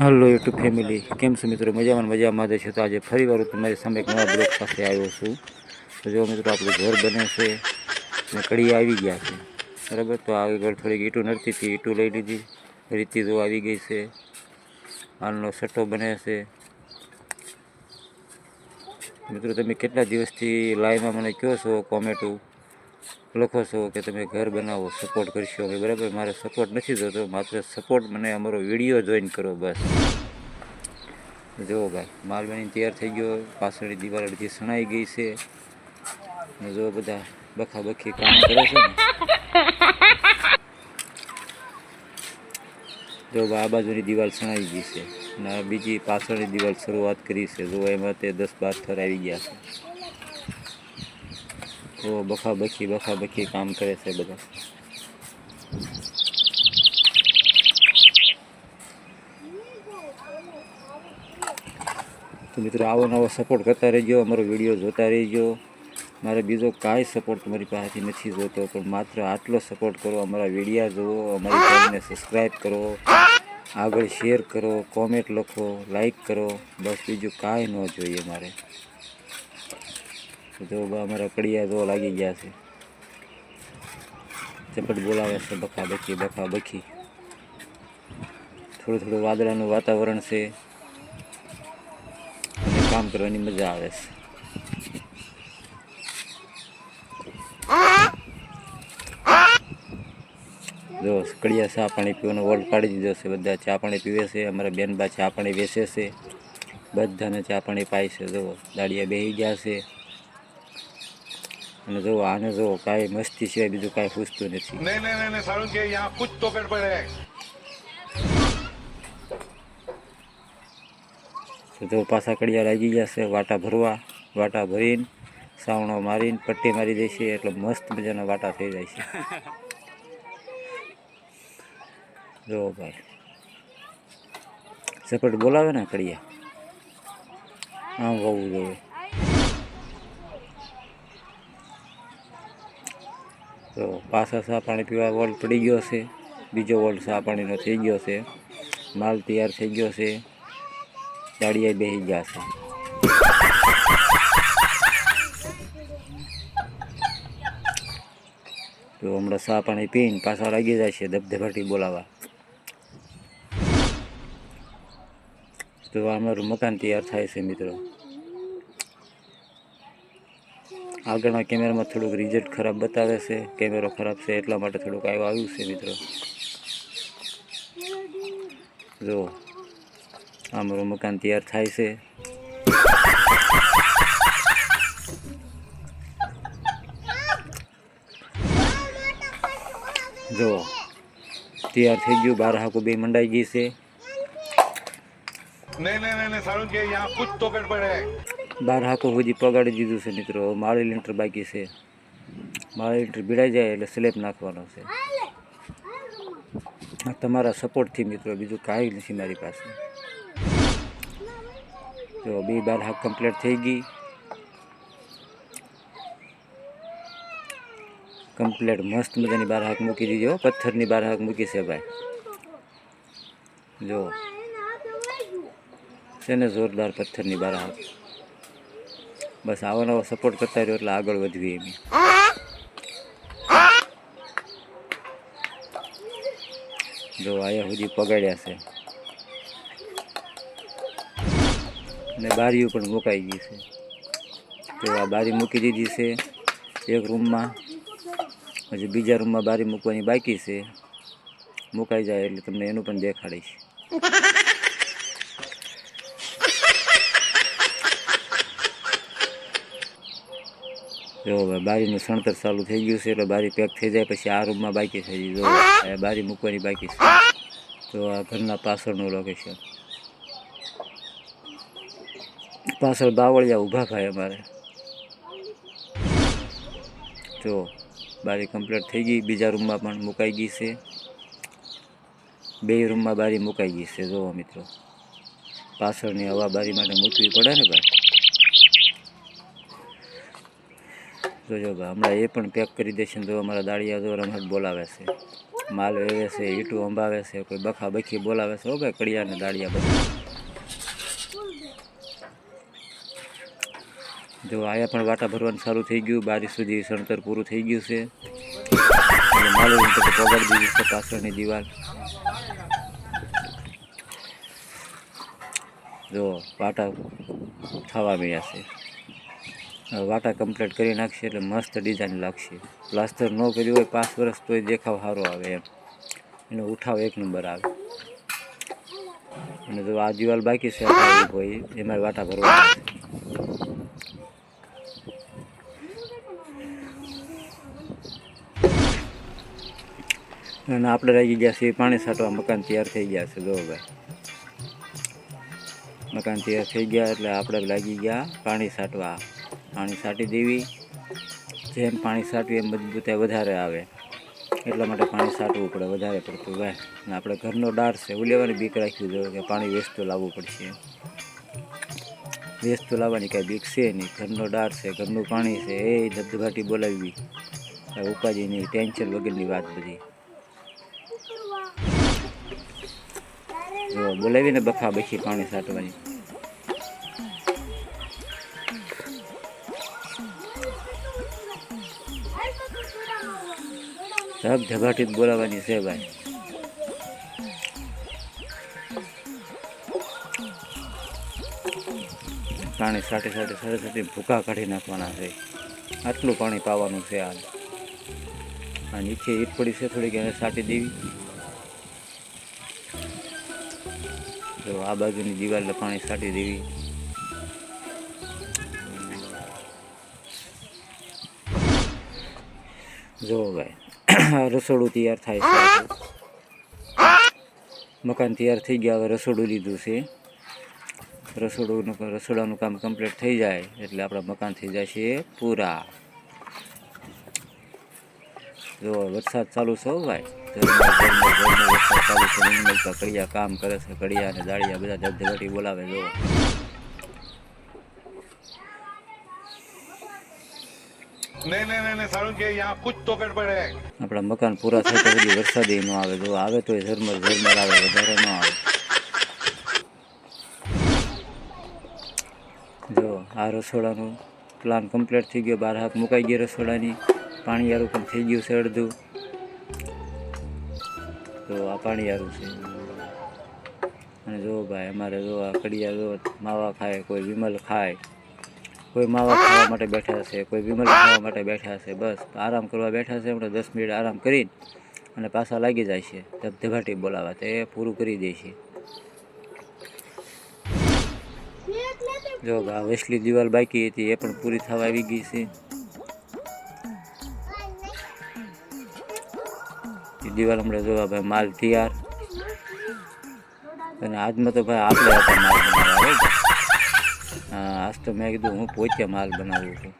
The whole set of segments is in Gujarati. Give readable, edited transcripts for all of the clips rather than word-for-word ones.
હલો યુટ્યુબ ફેમિલી, કેમ છો મિત્રો? મજામાં છે. તો આજે ફરી વાર તમારી સામે એક નવા બ્લોગ સાથે આવ્યો છું. તો જો મિત્રો, આપણું ઘર બને છે અને કડી આવી ગયા છે, બરાબર. તો આગળ થોડીક ઈંટું નડતી હતી, ઈંટું લઈ લીધી. રીતિ તો આવી ગઈ છે. હાલનો સટ્ટો બને છે. મિત્રો, તમે કેટલા દિવસથી લાઈવમાં મને કહો છો, કોમેન્ટો લખો છો કે તમે ઘર બનાવો, સપોર્ટ કરશો અમે, બરાબર. મારે સપોર્ટ નથી જોતો, માત્ર સપોર્ટ મને અમારો વિડીયો જોઈન કરો બસ. જુઓ ભાઈ, માલ બનીને તૈયાર થઈ ગયો. પાછળની દિવાલ અડધી સણાઈ ગઈ છે. જો બધા બખાબખી કામ કરે છે ને. જો આ બાજુની દિવાલ સણાઈ ગઈ છે અને બીજી પાછળની દિવાલ શરૂઆત કરી છે. જો એમાં તે 10-12 થર આવી ગયા છે. તો બખાબખી કામ કરે છે બધા. તો મિત્રો, આવો નવો સપોર્ટ કરતા રહેજો, અમારો વિડીયો જોતા રહેજો. મારે બીજો કાંઈ સપોર્ટ તમારી પાસેથી નથી જોતો, પણ માત્ર આટલો સપોર્ટ કરો. અમારા વિડીયા જુઓ, અમારી ચેનલને સબસ્ક્રાઈબ કરો, આગળ શેર કરો, કોમેન્ટ લખો, લાઈક કરો, બસ બીજું કાંઈ ન જોઈએ મારે. જો અમારા કડિયા જો લાગી ગયા છે, ચપટ બોલાવે છે, બખાબખી. થોડું વાદળાનું વાતાવરણ છે, કામ કરવાની મજા આવે છે. જો કડિયા ચા પાણી પીવાનો વોલ્ટ કાઢી દીધો છે. બધા ચા પાણી પીવે છે. અમારા બેનબા ચા પાણી વેચે છે. બધાને ચા પાણી પાય છે. જો દાડિયા બેસી ગયા છે. અને જો આને જો કાંઈ મસ્તી સિવાય બીજું કાંઈ પૂછતું નથી. તો પાછા કડિયા લાગી ગયા છે વાટા ભરવા. વાટા ભરીને સાવણો મારીને પટ્ટી મારી દે છે, એટલે મસ્ત મજાના વાટા થઈ જાય છે. જો ભાઈ, ઝપટ બોલાવે ને કડિયા, આમ હોવું જોઈએ. તો પાછા ચા પાણી પીવા વોલ્ટ પડી ગયો છે. બીજો વોલ્ટ ચા પાણીનો થઈ ગયો છે. માલ તૈયાર થઈ ગયો છે. દાડિયા બેસી ગયા છે. તો હમણાં ચા પાણી પીને પાછા લાગી જાય છે ધબધબાટી બોલાવા. તો અમારું મકાન તૈયાર થાય છે મિત્રો. આગળના કેમેરામાં થોડુંક રિઝલ્ટ ખરાબ બતાવે છે. કેમેરો ખરાબ છે એટલા માટે થોડુંક આવ્યું છે મિત્રો. જો અમારું મકાન તૈયાર થાય છે. જો તૈયાર થઈ ગયું. 12 હાકુ બે મંડાઈ ગઈ છે. સારું કે યહાં કુછ તો ગડબડ હે. 12 હાકુ સુધી પગાડી દીધું છે મિત્રો. માળી લીટર બાકી છે. માળી લીટર ભીડાઈ જાય એટલે સ્લેબ નાખવાનો છે. તમારા સપોર્ટથી મિત્રો, બીજું કાંઈ નથી મારી પાસે. તો 12 હાક કમ્પ્લીટ થઈ ગઈ. કમ્પ્લીટ મસ્ત મજાની 12 હાક મૂકી દીધી હો. પથ્થરની 12 હાક મૂકી છે ભાઈ. જો છે ને જોરદાર પથ્થરની 12 હાક. બસ આવો નવો સપોર્ટ કરતા રહ્યો એટલે આગળ વધવી એમ. જો આયા સુધી પગાડ્યા છે અને બારીઓ પણ મુકાઈ ગઈ છે. તો આ બારી મૂકી દીધી છે એક રૂમમાં. હજી બીજા રૂમમાં બારી મૂકવાની બાકી છે. મુકાઈ જાય એટલે તમને એનું પણ દેખાડીશ. જો બારીનું સણતર ચાલુ થઈ ગયું છે એટલે બારી પેક થઈ જાય પછી આ રૂમમાં બાકી થઈ જાય. જો બારી મૂકવાની બાકી છે. તો આ ઘરના પાછળનું લોકેશન. પાછળ બાવળિયા ઊભા ભાઈ અમારે. જો બારી કમ્પ્લીટ થઈ ગઈ. બીજા રૂમમાં પણ મુકાઈ ગઈ છે. 2 રૂમમાં બારી મુકાઈ ગઈ છે. જુઓ મિત્રો, પાછળની હવા બારી માટે મૂકવી પડે ને ભાઈ. જોજો ભાઈ, હમણાં એ પણ પેક કરી દેશે. જો અમારા દાડિયા જો રમત બોલાવે છે. માલ વેવે છે, ઈંટું અંબાવે છે, કોઈ બખા બખી બોલાવે છે. હો ભાઈ, કડિયા ને દાળિયા બધા. જો આયા પણ વાટા ભરવાનું ચાલુ થઈ ગયું. બારી સુધી સણતર પૂરું થઈ ગયું છે. માલું તો પગાડી દીધી છે પાછળની દિવાલ. જો વાટા થવા મળ્યા છે. વાટા કમ્પ્લીટ કરી નાખશે એટલે મસ્ત ડિઝાઇન લાગશે. પ્લાસ્ટર ન કર્યું હોય 5 વર્ષ તોય દેખાવ સારો આવે એમ, એનો ઉઠાવ 1 નંબર આવે. અને જો આ દિવાલ બાકી છે હોય એમાં વાટા ભરવાના છે. અને આપણે લાગી ગયા છીએ પાણી છાંટવા. મકાન તૈયાર થઈ ગયા છે. જો ભાઈ, મકાન તૈયાર થઈ ગયા એટલે આપણે લાગી ગયા પાણી છાંટવા. પાણી છાંટી દેવી. જેમ પાણી છાંટવી એમ મજબૂતાઈ વધારે આવે, એટલા માટે પાણી છાંટવું પડે વધારે પડતું ભાઈ. અને આપણે ઘરનો ડાર છે, ઉલેવાની બીક રાખવી જોઈએ કે પાણી વેચતું લાવવું પડશે. વેચતું લાવવાની કાંઈ બીક છે નહીં. ઘરનો ડાર છે, ઘરનું પાણી છે. એ ધબધબાટી બોલાવવી, કાંઈ ઉપાધિ નહીં, ટેન્શન વગરની વાત બધી. જો બોલાવીને બખા બખી પાણી છાંટવાની. ધબધબાટી જ બોલાવવાની છે ભાઈ. પાણી છાંટી ભૂકા કાઢી નાખવાના છે. આટલું પાણી પાવાનું છે. આ નીચે ઈટ પડી છે થોડીક, એને છાંટી દેવી. તો આ બાજુની દિવાલને પાણી છાંટી દેવી. જો ભાઈ, રસોડું તૈયાર થાય છે. મકાન તૈયાર થઈ ગયા. હવે રસોડું લીધું છે. રસોડાનું કામ કમ્પ્લીટ થઈ જાય એટલે આપણા મકાન થઈ જાય છે પૂરા. જો વરસાદ ચાલુ છે ભાઈ, વરસાદ ચાલુ છે. કડિયા કામ કરે છે. કડિયા અને દાળિયા બધા ધબધબાટી બોલાવે. જો આપણા મકાન પૂરા થાય તો બધી વરસાદ ન આવે. જો આવે તો ઝરમર આવે, વધારે ન આવે. જો આ રસોડાનું પ્લાન કમ્પ્લીટ થઈ ગયો. 12 હાથ મુકાઈ ગઈ રસોડાની. પાણીયારું પણ થઈ ગયું છે અડધું. તો આ પાણીયારું છે. અને જો ભાઈ, અમારે જો આ કડિયા જો માવા ખાય, કોઈ વિમલ ખાય, કોઈ માવા ખાવા માટે બેઠા છે, કોઈ વિમલ ખાવા માટે બેઠા છે. બસ આરામ કરવા બેઠા છે. આપણે 10 મિનિટ આરામ કરીને અને પાછા લાગી જાય છે ધબધબાટી બોલાવા. તો એ પૂરું કરી દે છે. જો આ વેસલી દિવાલ બાકી હતી એ પણ પૂરી થવા આવી ગઈ છે. એ દિવાલ હમણાં જોવા ભાઈ માલ તૈયાર. અને આજમાં તો ભાઈ આપણે હતા માલ બનાવવા. હા, આજ તો મેં કીધું હું પોતે માલ બનાવું છું.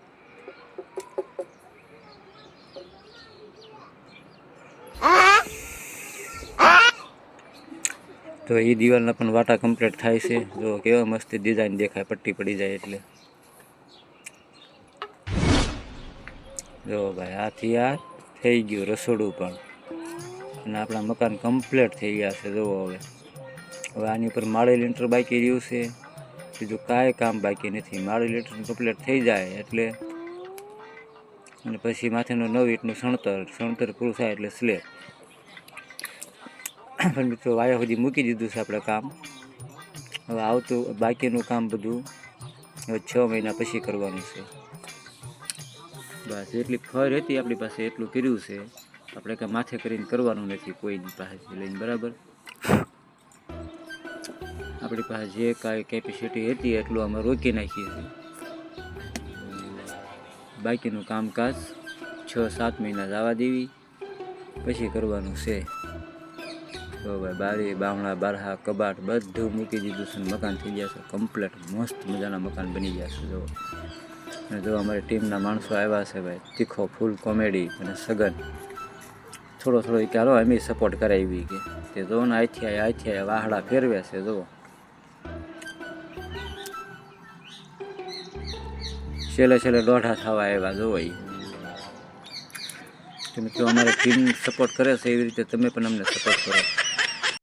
તો એ દિવાલના પણ વાટા કમ્પ્લીટ થાય છે. જો કેવા મસ્ત ડિઝાઇન દેખાય, પટ્ટી પડી જાય એટલે. જો ભાઈ, આ તૈયાર થઈ ગયું રસોડું પણ. અને આપણા મકાન કમ્પ્લીટ થઈ ગયા છે. જુઓ હવે આની ઉપર માળી લીંટર બાકી રહ્યું છે. બીજું કાંઈ કામ બાકી નથી. માળી લીંટર કમ્પ્લીટ થઈ જાય એટલે, અને પછી માથેનું 9 ઈંટનું સણતર પૂરું થાય એટલે સ્લેબ. પણ મિત્રો વાયા સુધી મૂકી દીધું છે આપણે કામ. હવે આવતું બાકીનું કામ બધું હવે 6 મહિના પછી કરવાનું છે. બસ એટલી ફર હતી આપણી પાસે એટલું કર્યું છે. આપણે કાંઈ માથે કરીને કરવાનું નથી કોઈની પાસેથી લઈને. બરાબર, આપણી પાસે જે કાંઈ કેપેસિટી હતી એટલું અમે રોકી નાખીએ છીએ. બાકીનું કામકાજ 6-7 મહિના જવા દેવી પછી કરવાનું છે. તો ભાઈ, બારી બામણા બારહા કબાટ બધું મૂકી દીધું છે. મકાન થઈ ગયા છે કમ્પ્લીટ. મસ્ત મજાના મકાન બની ગયા છે. જો અને જો અમારી ટીમના માણસો આવ્યા છે ભાઈ. તીખો ફૂલ કોમેડી અને સગન થોડો કે હાલો એમ સપોર્ટ કરાવી કે તે જો ને આથી વાહડા ફેરવે છે. જો છેલ્લે દોઢા થવા આવ્યા. જો તો મિત્રો અમારી ટીમ સપોર્ટ કરે છે એવી રીતે તમે પણ અમને સપોર્ટ કરો.